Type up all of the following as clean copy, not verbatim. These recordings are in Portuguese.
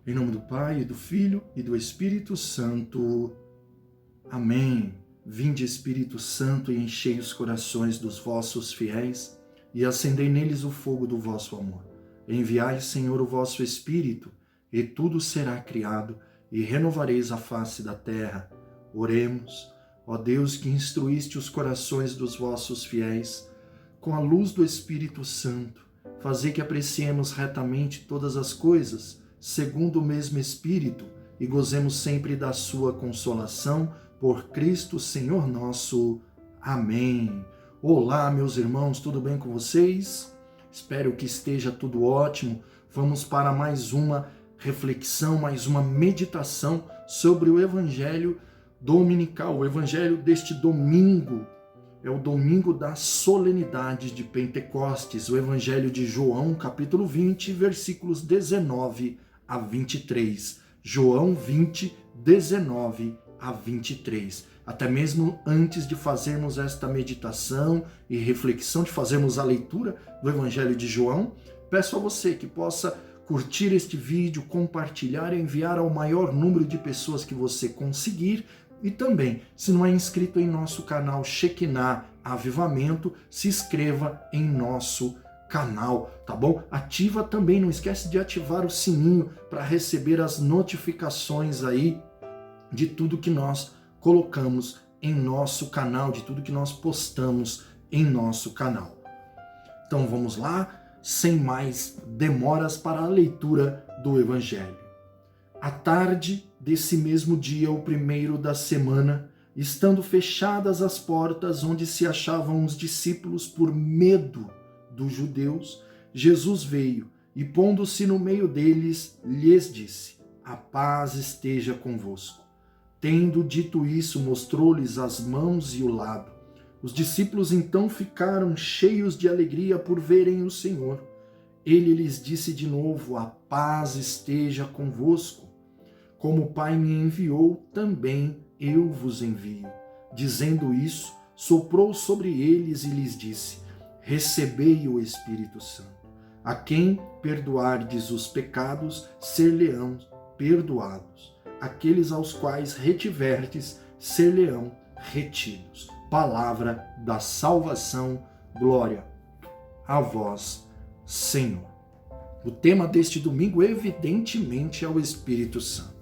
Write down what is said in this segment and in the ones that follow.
Em nome do Pai, e do Filho e do Espírito Santo. Amém. Vinde, Espírito Santo, e enchei os corações dos vossos fiéis, e acendei neles o fogo do vosso amor. Enviai, Senhor, o vosso Espírito, e tudo será criado, e renovareis a face da terra. Oremos. Ó Deus, que instruíste os corações dos vossos fiéis, com a luz do Espírito Santo, fazei que apreciemos retamente todas as coisas, segundo o mesmo Espírito, e gozemos sempre da sua consolação, por Cristo Senhor nosso. Amém. Olá, meus irmãos, tudo bem com vocês? Espero que esteja tudo ótimo. Vamos para mais uma reflexão, mais uma meditação sobre o Evangelho dominical. O Evangelho deste domingo é o domingo da solenidade de Pentecostes, o Evangelho de João, capítulo 20, versículos 19 a 23. João 20, 19 a 23. Até mesmo antes de fazermos esta meditação e reflexão, de fazermos a leitura do Evangelho de João, peço a você que possa curtir este vídeo, compartilhar e enviar ao maior número de pessoas que você conseguir. E também, se não é inscrito em nosso canal Shekinah Avivamento, se inscreva em nosso canal, tá bom? Ativa também, não esquece de ativar o sininho para receber as notificações aí de tudo que nós colocamos em nosso canal, de tudo que nós postamos em nosso canal. Então vamos lá, sem mais demoras, para a leitura do Evangelho. À tarde desse mesmo dia, o primeiro da semana, estando fechadas as portas onde se achavam os discípulos por medo dos judeus, Jesus veio e, pondo-se no meio deles, lhes disse: a paz esteja convosco. Tendo dito isso, mostrou-lhes as mãos e o lado. Os discípulos então ficaram cheios de alegria por verem o Senhor. Ele lhes disse de novo: a paz esteja convosco. Como o Pai me enviou, também eu vos envio. Dizendo isso, soprou sobre eles e lhes disse: recebei o Espírito Santo. A quem perdoardes os pecados, ser-lhe-ão perdoados. Aqueles aos quais retiverdes, ser-lhe-ão retidos. Palavra da salvação, glória a vós, Senhor. O tema deste domingo, evidentemente, é o Espírito Santo.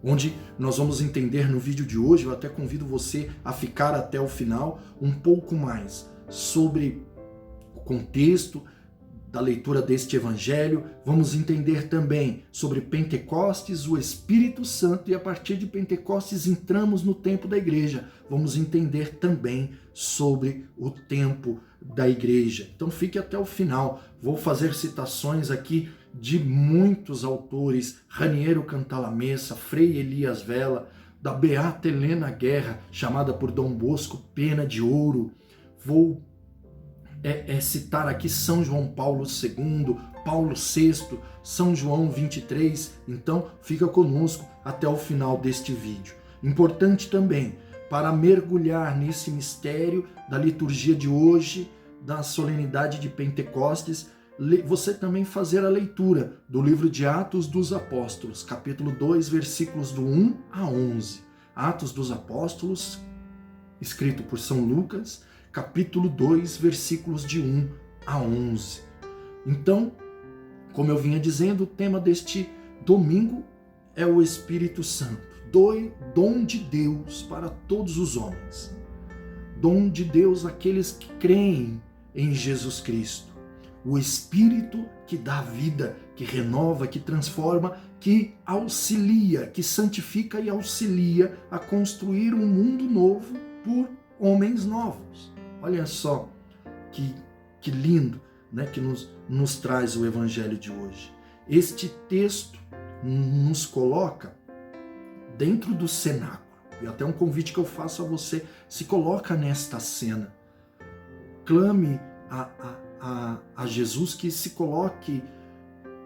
Onde nós vamos entender no vídeo de hoje, eu até convido você a ficar até o final, um pouco mais sobre o contexto da leitura deste Evangelho. Vamos entender também sobre Pentecostes, o Espírito Santo, e a partir de Pentecostes entramos no tempo da igreja. Vamos entender também sobre o tempo da igreja. Então fique até o final. Vou fazer citações aqui de muitos autores: Raniero Cantalamessa, Frei Elias Vela, da Beata Helena Guerra, chamada por Dom Bosco Pena de Ouro. Vou citar aqui São João Paulo II, Paulo VI, São João 23. Então fica conosco até o final deste vídeo. Importante também, para mergulhar nesse mistério da liturgia de hoje, da solenidade de Pentecostes, você também fazer a leitura do livro de Atos dos Apóstolos, capítulo 2, versículos do 1 a 11. Atos dos Apóstolos, escrito por São Lucas, capítulo 2, versículos de 1 a 11. Então, como eu vinha dizendo, o tema deste domingo é o Espírito Santo, dom de Deus para todos os homens. Dom de Deus àqueles que creem em Jesus Cristo. O Espírito que dá vida, que renova, que transforma, que auxilia, que santifica e auxilia a construir um mundo novo por homens novos. Olha só que lindo, né, que nos traz o Evangelho de hoje. Este texto nos coloca dentro do cenáculo. E até um convite que eu faço a você: se coloca nesta cena. Clame a Jesus que se coloque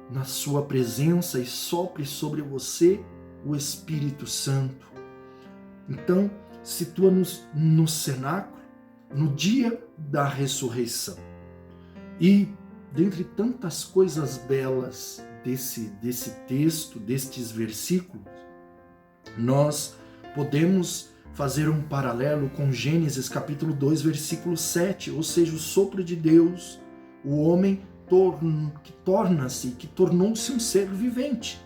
na sua presença e sopre sobre você o Espírito Santo. Então, situa-nos no cenáculo, no dia da ressurreição. E, dentre tantas coisas belas desse texto, destes versículos, nós podemos fazer um paralelo com Gênesis capítulo 2, versículo 7, ou seja, o sopro de Deus, o homem que tornou-se um ser vivente.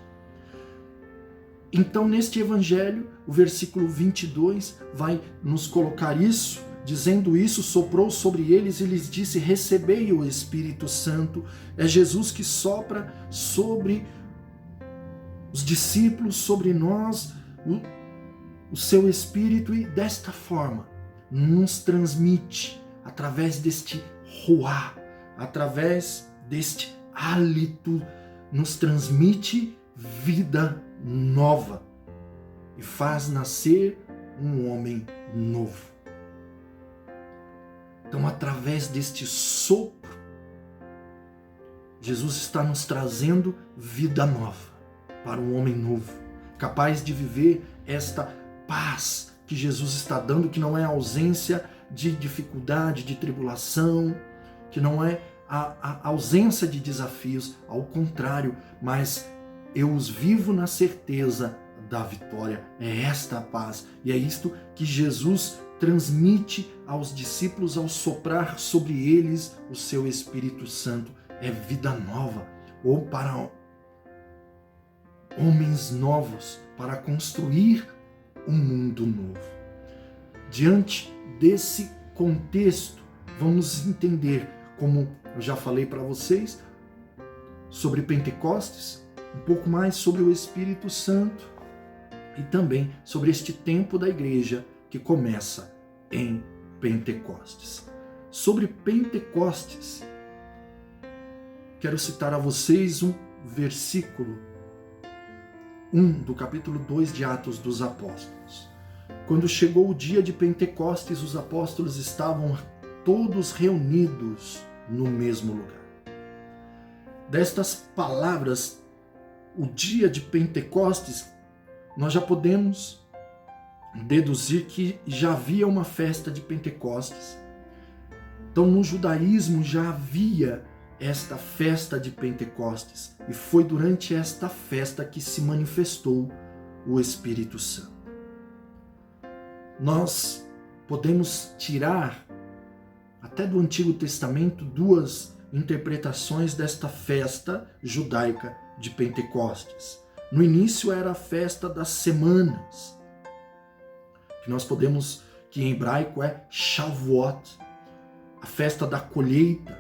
Então, neste evangelho, o versículo 22 vai nos colocar isso, dizendo isso, soprou sobre eles e lhes disse, recebei o Espírito Santo. É Jesus que sopra sobre os discípulos, sobre nós, o seu Espírito, e desta forma nos transmite, através deste ruá, através deste hálito, nos transmite vida nova e faz nascer um homem novo. Então, através deste sopro, Jesus está nos trazendo vida nova para um homem novo, capaz de viver esta paz que Jesus está dando, que não é ausência de dificuldade, de tribulação, que não é a ausência de desafios, ao contrário, mas eu os vivo na certeza da vitória. É esta a paz, e é isto que Jesus transmite aos discípulos ao soprar sobre eles o seu Espírito Santo. É vida nova, ou para homens novos, para construir um mundo novo. Diante desse contexto, vamos entender, como eu já falei para vocês, sobre Pentecostes, um pouco mais sobre o Espírito Santo e também sobre este tempo da igreja que começa em Pentecostes. Sobre Pentecostes, quero citar a vocês um versículo 1 do capítulo 2 de Atos dos Apóstolos. Quando chegou o dia de Pentecostes, os apóstolos estavam todos reunidos no mesmo lugar. Destas palavras, o dia de Pentecostes, nós já podemos deduzir que já havia uma festa de Pentecostes. Então, no judaísmo já havia esta festa de Pentecostes, e foi durante esta festa que se manifestou o Espírito Santo. Nós podemos tirar até do Antigo Testamento duas interpretações desta festa judaica de Pentecostes. No início era a festa das semanas, que em hebraico é Shavuot, a festa da colheita,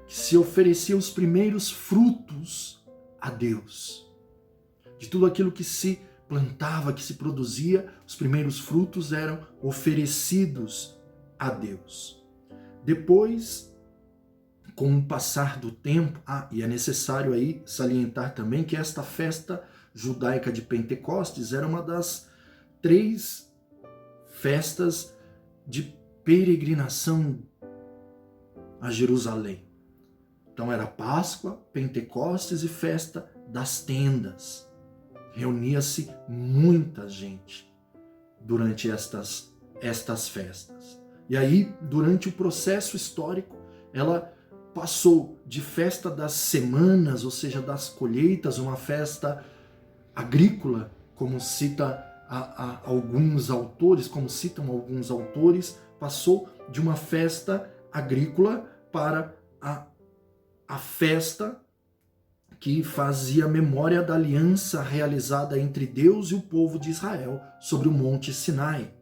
que se oferecia os primeiros frutos a Deus. De tudo aquilo que se plantava, que se produzia, os primeiros frutos eram oferecidos a Deus. Depois, com o passar do tempo, e é necessário aí salientar também que esta festa judaica de Pentecostes era uma das 3 festas de peregrinação a Jerusalém. Então era Páscoa, Pentecostes e festa das tendas. Reunia-se muita gente durante estas festas. E aí, durante o processo histórico, ela passou de festa das semanas, ou seja, das colheitas, uma festa agrícola, como citam alguns autores, passou de uma festa agrícola para a festa que fazia memória da aliança realizada entre Deus e o povo de Israel sobre o Monte Sinai.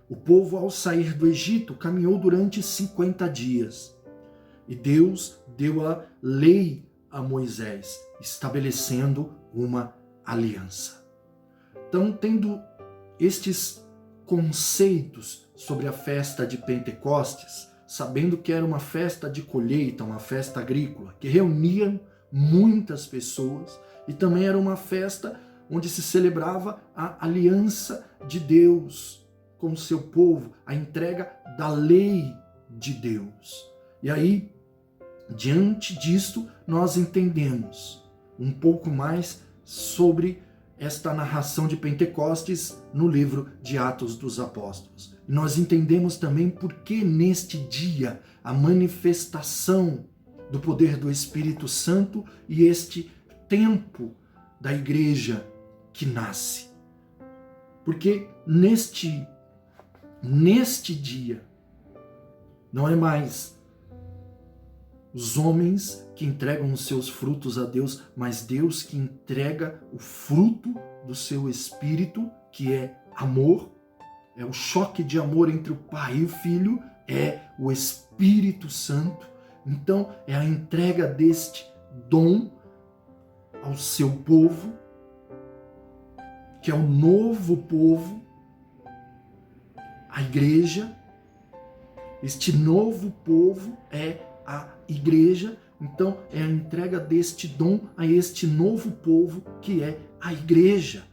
O povo, ao sair do Egito, caminhou durante 50 dias. E Deus deu a lei a Moisés, estabelecendo uma aliança. Então, tendo estes conceitos sobre a festa de Pentecostes, sabendo que era uma festa de colheita, uma festa agrícola, que reunia muitas pessoas, e também era uma festa onde se celebrava a aliança de Deus com o seu povo, a entrega da lei de Deus. E aí, diante disto, nós entendemos um pouco mais sobre esta narração de Pentecostes no livro de Atos dos Apóstolos. Nós entendemos também por que neste dia a manifestação do poder do Espírito Santo e este tempo da igreja que nasce. Porque neste dia, não é mais os homens que entregam os seus frutos a Deus, mas Deus que entrega o fruto do seu Espírito, que é amor, é o choque de amor entre o Pai e o Filho, é o Espírito Santo. Então, é a entrega deste dom ao seu povo, que é o novo povo, a igreja. Este novo povo é a igreja. Então, é a entrega deste dom a este novo povo, que é a igreja.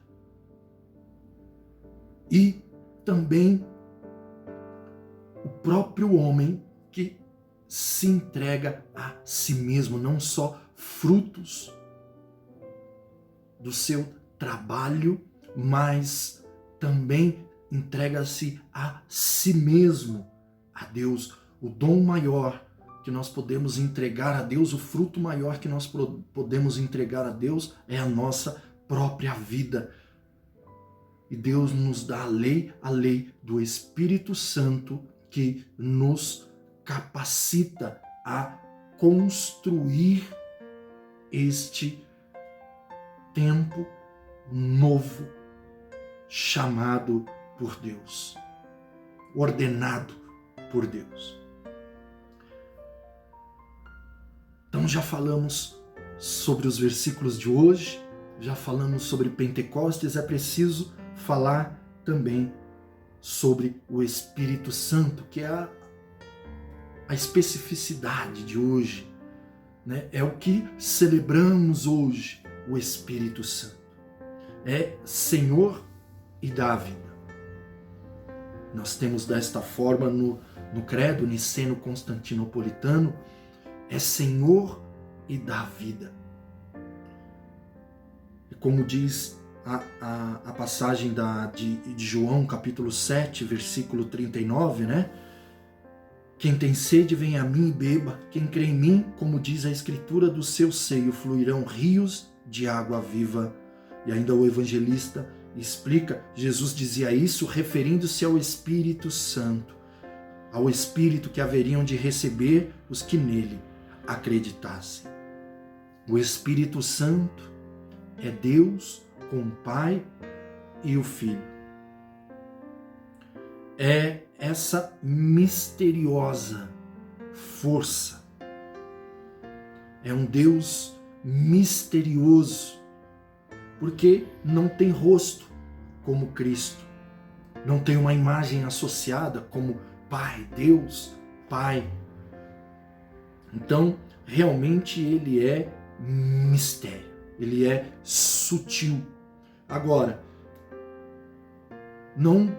E também o próprio homem que se entrega a si mesmo, não só frutos do seu trabalho, mas também entrega-se a si mesmo, a Deus. O dom maior que nós podemos entregar a Deus, o fruto maior que nós podemos entregar a Deus é a nossa própria vida. E Deus nos dá a lei do Espírito Santo, que nos capacita a construir este tempo novo, chamado por Deus, ordenado por Deus. Então já falamos sobre os versículos de hoje, já falamos sobre Pentecostes, é preciso falar também sobre o Espírito Santo, que é a especificidade de hoje, né? É o que celebramos hoje, o Espírito Santo. É Senhor e dá a vida. Nós temos desta forma no credo niceno-constantinopolitano, é Senhor e dá a vida. E como diz a passagem de João, capítulo 7, versículo 39, né? Quem tem sede, vem a mim e beba. Quem crê em mim, como diz a Escritura, do seu seio fluirão rios de água viva. E ainda o evangelista explica, Jesus dizia isso referindo-se ao Espírito Santo, ao Espírito que haveriam de receber os que nele acreditassem. O Espírito Santo é Deus com o Pai e o Filho. É essa misteriosa força. É um Deus misterioso, porque não tem rosto como Cristo. Não tem uma imagem associada como Pai, Deus, Pai. Então, realmente ele é mistério. Ele é sutil. Agora, não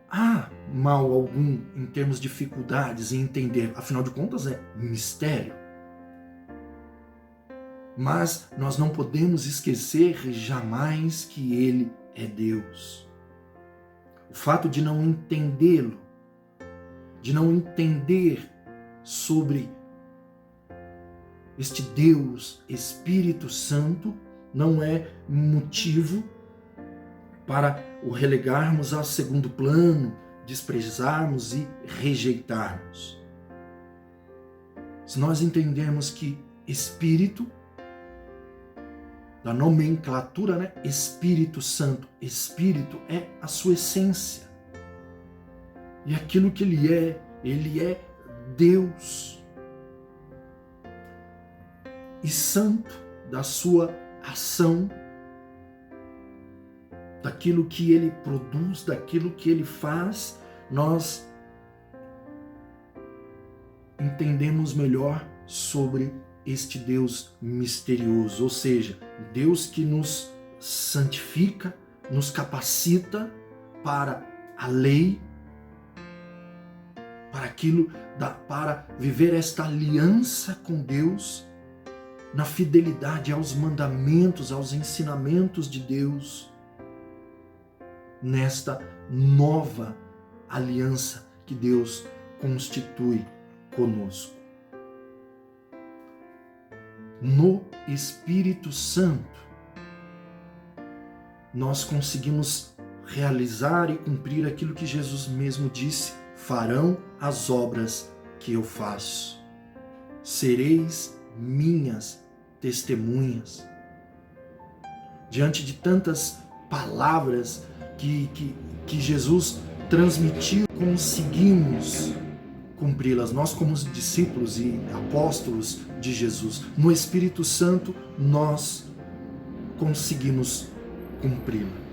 há mal algum em termos de dificuldades em entender, afinal de contas é mistério. Mas nós não podemos esquecer jamais que ele é Deus. O fato de não entendê-lo, de não entender sobre este Deus, Espírito Santo, não é motivo para o relegarmos a segundo plano, desprezarmos e rejeitarmos. Se nós entendermos que Espírito, da nomenclatura, né? Espírito Santo, Espírito é a sua essência. E aquilo que ele é Deus. E santo da sua ação, daquilo que ele produz, daquilo que ele faz, nós entendemos melhor sobre este Deus misterioso, ou seja, Deus que nos santifica, nos capacita para a lei, para viver esta aliança com Deus, na fidelidade aos mandamentos, aos ensinamentos de Deus, nesta nova aliança que Deus constitui conosco. no Espírito Santo, nós conseguimos realizar e cumprir aquilo que Jesus mesmo disse: farão as obras que eu faço. Sereis minhas testemunhas. Diante de tantas palavras que Jesus transmitiu, conseguimos cumpri-las. Nós, como discípulos e apóstolos de Jesus, no Espírito Santo, nós conseguimos cumpri-la.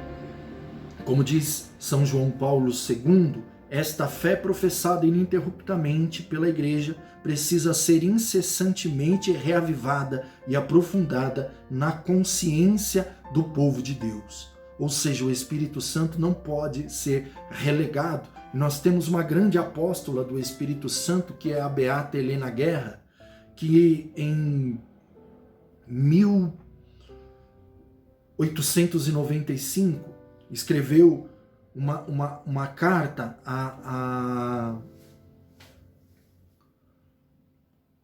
Como diz São João Paulo II, esta fé professada ininterruptamente pela Igreja precisa ser incessantemente reavivada e aprofundada na consciência do povo de Deus. Ou seja, o Espírito Santo não pode ser relegado. Nós temos uma grande apóstola do Espírito Santo, que é a Beata Helena Guerra, que em 1895 escreveu uma carta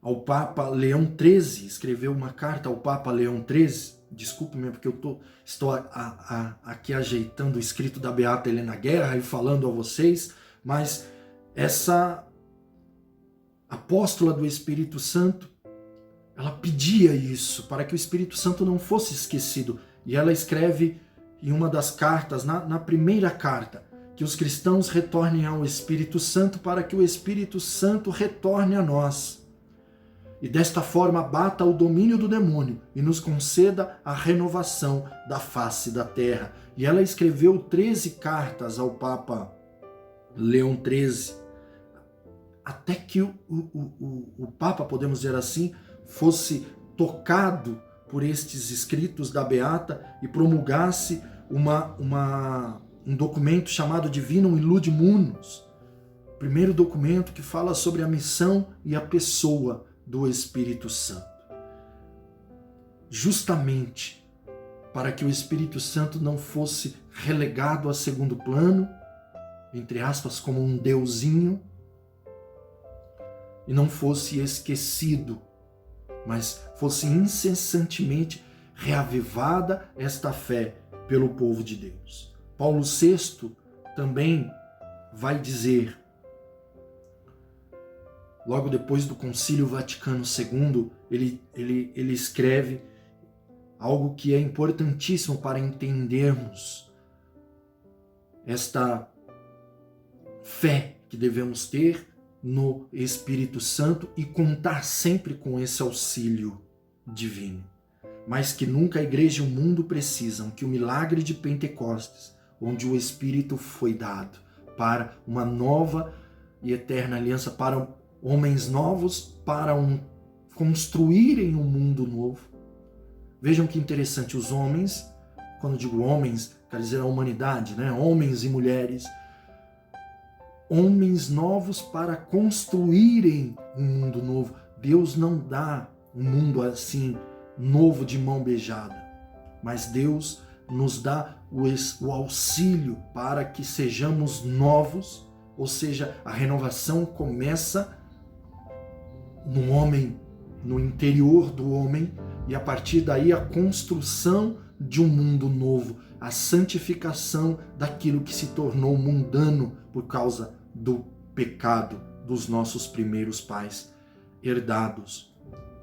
ao Papa Leão XIII, escreveu uma carta ao Papa Leão XIII, desculpe-me porque eu estou aqui ajeitando o escrito da Beata Helena Guerra e falando a vocês, mas essa apóstola do Espírito Santo, ela pedia isso, para que o Espírito Santo não fosse esquecido, e ela escreve em uma das cartas, na primeira carta, que os cristãos retornem ao Espírito Santo para que o Espírito Santo retorne a nós. E desta forma bata o domínio do demônio e nos conceda a renovação da face da terra. E ela escreveu 13 cartas ao Papa Leão XIII, até que o Papa, podemos dizer assim, fosse tocado por estes escritos da Beata e promulgasse um documento chamado Divinum Illude Munus, o primeiro documento que fala sobre a missão e a pessoa do Espírito Santo. Justamente para que o Espírito Santo não fosse relegado a segundo plano, entre aspas, como um deusinho, e não fosse esquecido, mas fosse incessantemente reavivada esta fé pelo povo de Deus. Paulo VI também vai dizer, logo depois do Concílio Vaticano II, ele escreve algo que é importantíssimo para entendermos esta fé que devemos ter no Espírito Santo e contar sempre com esse auxílio divino. Mas que nunca a Igreja e o mundo precisam que o milagre de Pentecostes, onde o Espírito foi dado para uma nova e eterna aliança, para homens novos, para construírem um mundo novo. Vejam que interessante, os homens, quando digo homens, quer dizer a humanidade, né? Homens e mulheres, homens novos para construírem um mundo novo. Deus não dá um mundo assim, novo de mão beijada, mas Deus nos dá o auxílio para que sejamos novos, ou seja, a renovação começa no homem, no interior do homem, e a partir daí a construção de um mundo novo, a santificação daquilo que se tornou mundano por causa do pecado dos nossos primeiros pais, herdados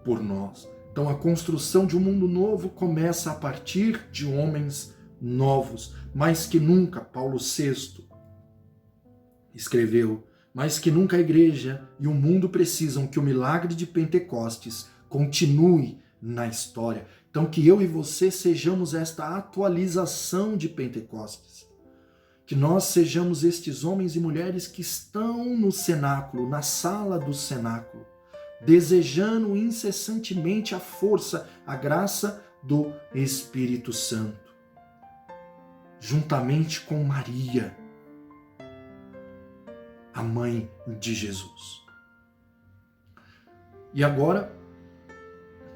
por nós. Então a construção de um mundo novo começa a partir de homens novos, mais que nunca, Paulo VI escreveu, mais que nunca a Igreja e o mundo precisam que o milagre de Pentecostes continue na história. Então que eu e você sejamos esta atualização de Pentecostes, que nós sejamos estes homens e mulheres que estão no cenáculo, na sala do cenáculo, desejando incessantemente a força, a graça do Espírito Santo, juntamente com Maria, a mãe de Jesus. E agora,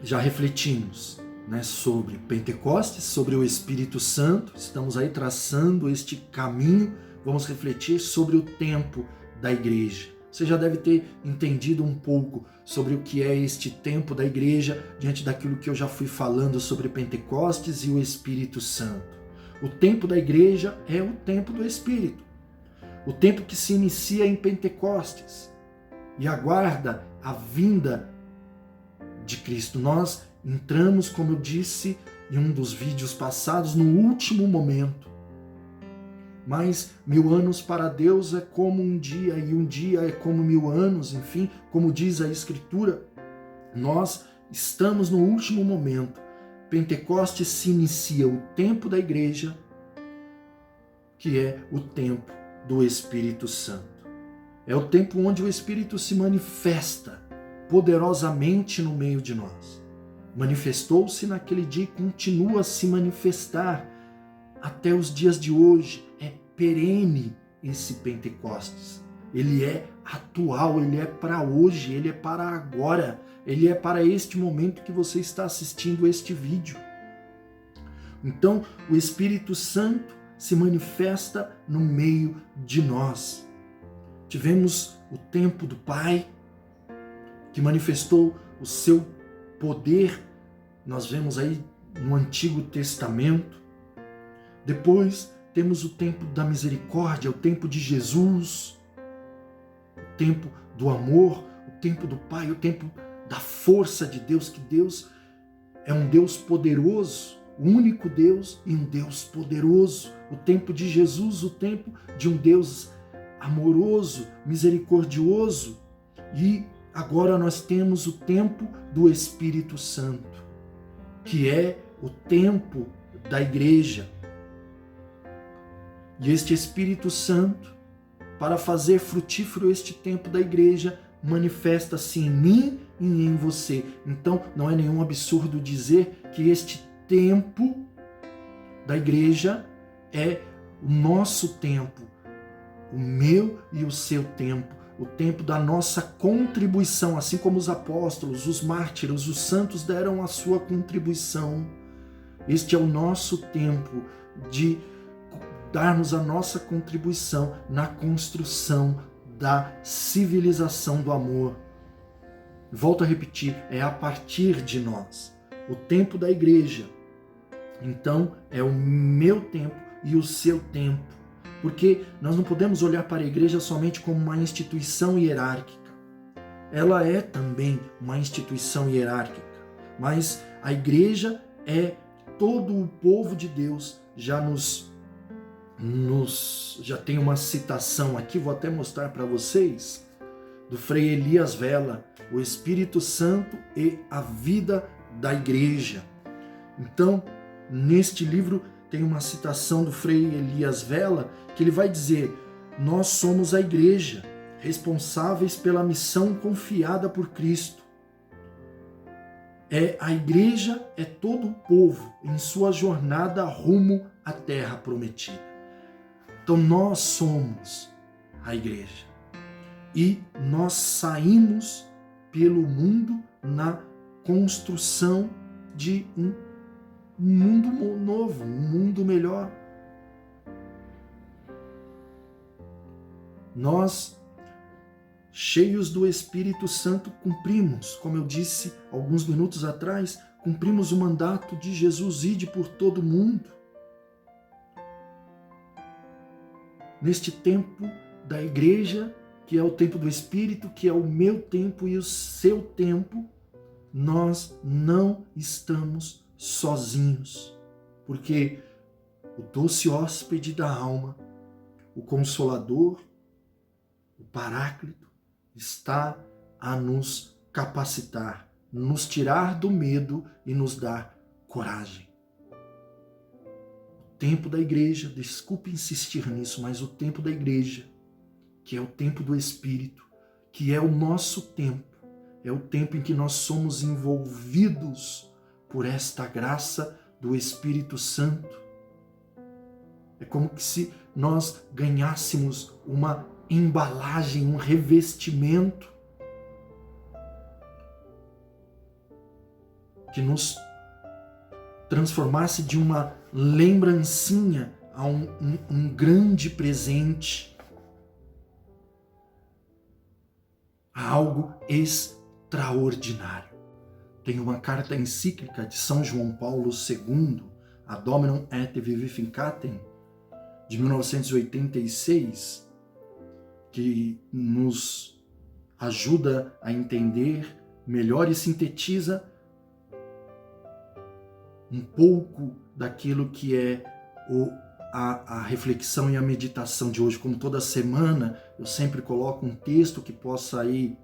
já refletimos, né, sobre Pentecostes, sobre o Espírito Santo, estamos aí traçando este caminho, vamos refletir sobre o tempo da Igreja, Você já deve ter entendido um pouco sobre o que é este tempo da igreja, diante daquilo que eu já fui falando sobre Pentecostes e o Espírito Santo. O tempo da igreja é o tempo do Espírito. O tempo que se inicia em Pentecostes e aguarda a vinda de Cristo. Nós entramos, como eu disse em um dos vídeos passados, no último momento. Mas 1000 anos para Deus é como um dia, e um dia é como 1000 anos, enfim, como diz a Escritura. Nós estamos no último momento. Pentecostes se inicia o tempo da igreja, que é o tempo do Espírito Santo. É o tempo onde o Espírito se manifesta poderosamente no meio de nós. Manifestou-se naquele dia e continua a se manifestar até os dias de hoje. É perene esse Pentecostes. Ele é atual, ele é para hoje, ele é para agora, ele é para este momento que você está assistindo este vídeo. Então, o Espírito Santo se manifesta no meio de nós. Tivemos o tempo do Pai, que manifestou o seu poder, nós vemos aí no Antigo Testamento. Depois temos o tempo da misericórdia, o tempo de Jesus, o tempo do amor, o tempo do Pai, o tempo da força de Deus, que Deus é um Deus poderoso, o único Deus e um Deus poderoso. O tempo de Jesus, o tempo de um Deus amoroso, misericordioso. E agora nós temos o tempo do Espírito Santo, que é o tempo da igreja. E este Espírito Santo, para fazer frutífero este tempo da igreja, manifesta-se em mim e em você. Então, não é nenhum absurdo dizer que este tempo da igreja é o nosso tempo, o meu e o seu tempo, o tempo da nossa contribuição, assim como os apóstolos, os mártires, os santos deram a sua contribuição. Este é o nosso tempo de darmos a nossa contribuição na construção da civilização do amor. Volto a repetir, é a partir de nós. O tempo da igreja, então, é o meu tempo e o seu tempo. Porque nós não podemos olhar para a igreja somente como uma instituição hierárquica. Ela é também uma instituição hierárquica, mas a igreja é todo o povo de Deus. Já tem uma citação aqui, vou até mostrar para vocês, do Frei Elias Vela, o Espírito Santo e a vida da igreja. Então, neste livro tem uma citação do Frei Elias Vela, que ele vai dizer: nós somos a igreja, responsáveis pela missão confiada por Cristo. A igreja é todo o povo em sua jornada rumo à terra prometida. Então nós somos a igreja. E nós saímos pelo mundo na construção de um mundo novo, um mundo melhor. Nós, cheios do Espírito Santo, cumprimos, como eu disse alguns minutos atrás, cumprimos o mandato de Jesus: ide por todo o mundo. Neste tempo da igreja, que é o tempo do Espírito, que é o meu tempo e o seu tempo, nós não estamos sozinhos, porque o doce hóspede da alma, o Consolador, o Paráclito, está a nos capacitar, nos tirar do medo e nos dar coragem. O tempo da igreja, desculpe insistir nisso, mas o tempo da igreja, que é o tempo do Espírito, que é o nosso tempo, é o tempo em que nós somos envolvidos por esta graça do Espírito Santo. É como se nós ganhássemos uma embalagem, um revestimento que nos transformasse de uma lembrancinha a um grande presente. algo extraordinário. Tem uma carta encíclica de São João Paulo II, a Dominum et Vivificatem, de 1986, que nos ajuda a entender melhor e sintetiza um pouco daquilo que é a reflexão e a meditação de hoje. Como toda semana, eu sempre coloco um texto que possa aí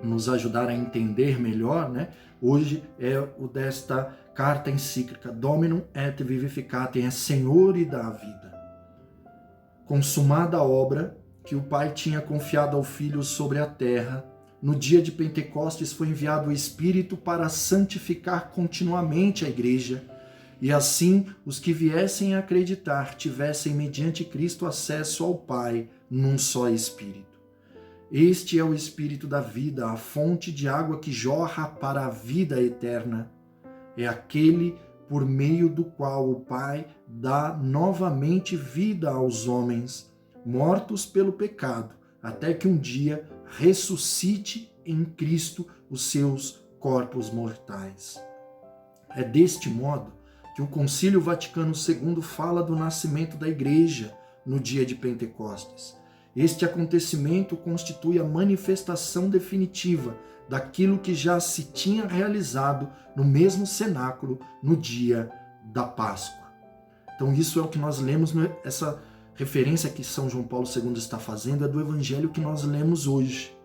nos ajudar a entender melhor, né? Hoje é o desta carta encíclica, Dominum et Vivificatem, é Senhor e dá a vida. Consumada a obra que o Pai tinha confiado ao Filho sobre a terra, no dia de Pentecostes foi enviado o Espírito para santificar continuamente a Igreja, e assim os que viessem a acreditar tivessem mediante Cristo acesso ao Pai num só Espírito. Este é o Espírito da vida, a fonte de água que jorra para a vida eterna. É aquele por meio do qual o Pai dá novamente vida aos homens, mortos pelo pecado, até que um dia ressuscite em Cristo os seus corpos mortais. É deste modo que o Concílio Vaticano II fala do nascimento da Igreja no dia de Pentecostes. Este acontecimento constitui a manifestação definitiva daquilo que já se tinha realizado no mesmo cenáculo no dia da Páscoa. Então isso é o que nós lemos, essa referência que São João Paulo II está fazendo é do Evangelho que nós lemos hoje.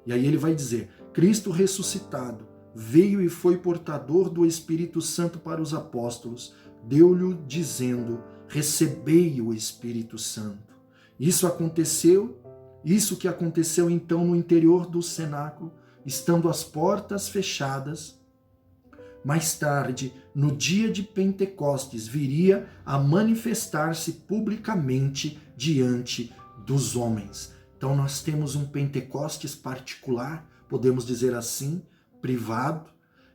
E aí ele vai dizer, Cristo ressuscitado veio e foi portador do Espírito Santo para os apóstolos, deu-lhe dizendo, recebei o Espírito Santo. Isso que aconteceu então no interior do cenáculo, estando as portas fechadas. Mais tarde, no dia de Pentecostes, viria a manifestar-se publicamente diante dos homens. Então nós temos um Pentecostes particular, podemos dizer assim, privado,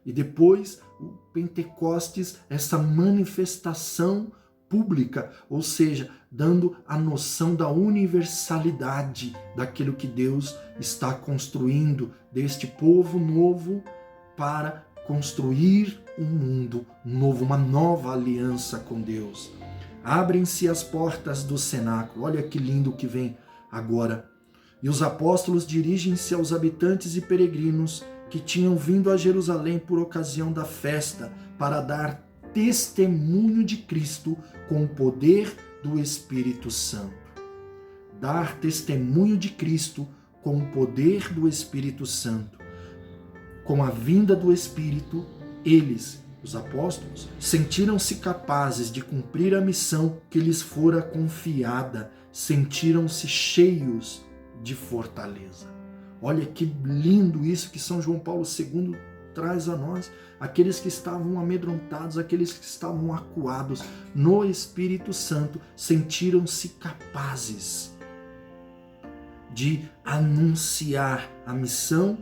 e depois o Pentecostes, essa manifestação pública, ou seja, dando a noção da universalidade daquilo que Deus está construindo, deste povo novo para construir um mundo novo, uma nova aliança com Deus. Abrem-se as portas do cenáculo, olha que lindo que vem agora. E os apóstolos dirigem-se aos habitantes e peregrinos que tinham vindo a Jerusalém por ocasião da festa para dar testemunho de Cristo com o poder do Espírito Santo. Dar testemunho de Cristo com o poder do Espírito Santo. Com a vinda do Espírito, eles, os apóstolos, sentiram-se capazes de cumprir a missão que lhes fora confiada, sentiram-se cheios de fortaleza. Olha que lindo isso que São João Paulo II traz a nós. Aqueles que estavam amedrontados, aqueles que estavam acuados no Espírito Santo, sentiram-se capazes de anunciar a missão,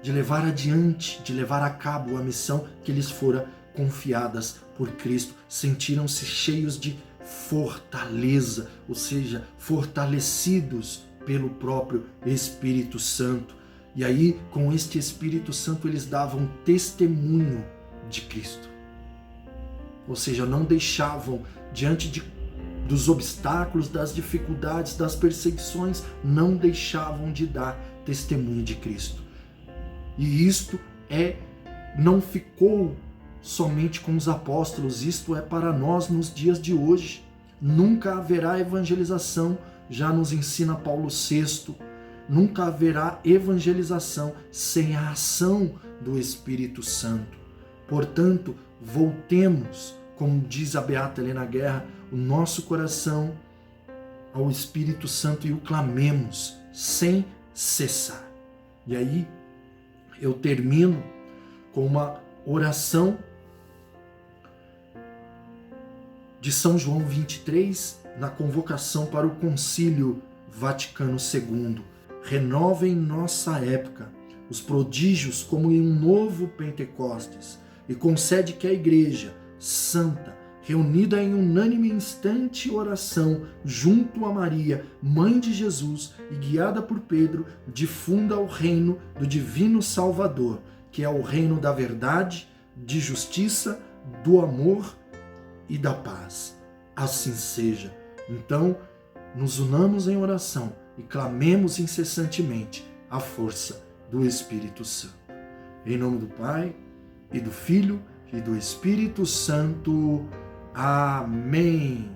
de levar adiante, de levar a cabo a missão que lhes fora confiadas por Cristo. Sentiram-se cheios de fortaleza, ou seja, fortalecidos pelo próprio Espírito Santo. E aí, com este Espírito Santo, eles davam testemunho de Cristo. Ou seja, não deixavam, diante dos obstáculos, das dificuldades, das perseguições, não deixavam de dar testemunho de Cristo. E isto não ficou somente com os apóstolos, isto é para nós nos dias de hoje. Nunca haverá evangelização, já nos ensina Paulo VI, nunca haverá evangelização sem a ação do Espírito Santo. Portanto, voltemos, como diz a beata Helena Guerra, o nosso coração ao Espírito Santo e o clamemos sem cessar. E aí, eu termino com uma oração de São João 23, na convocação para o Concílio Vaticano II. Renova em nossa época os prodígios como em um novo Pentecostes e concede que a Igreja, santa, reunida em unânime instante oração junto a Maria, Mãe de Jesus, e guiada por Pedro, difunda o reino do Divino Salvador, que é o reino da verdade, de justiça, do amor e da paz. Assim seja. Então, nos unamos em oração e clamemos incessantemente a força do Espírito Santo. Em nome do Pai, e do Filho, e do Espírito Santo. Amém.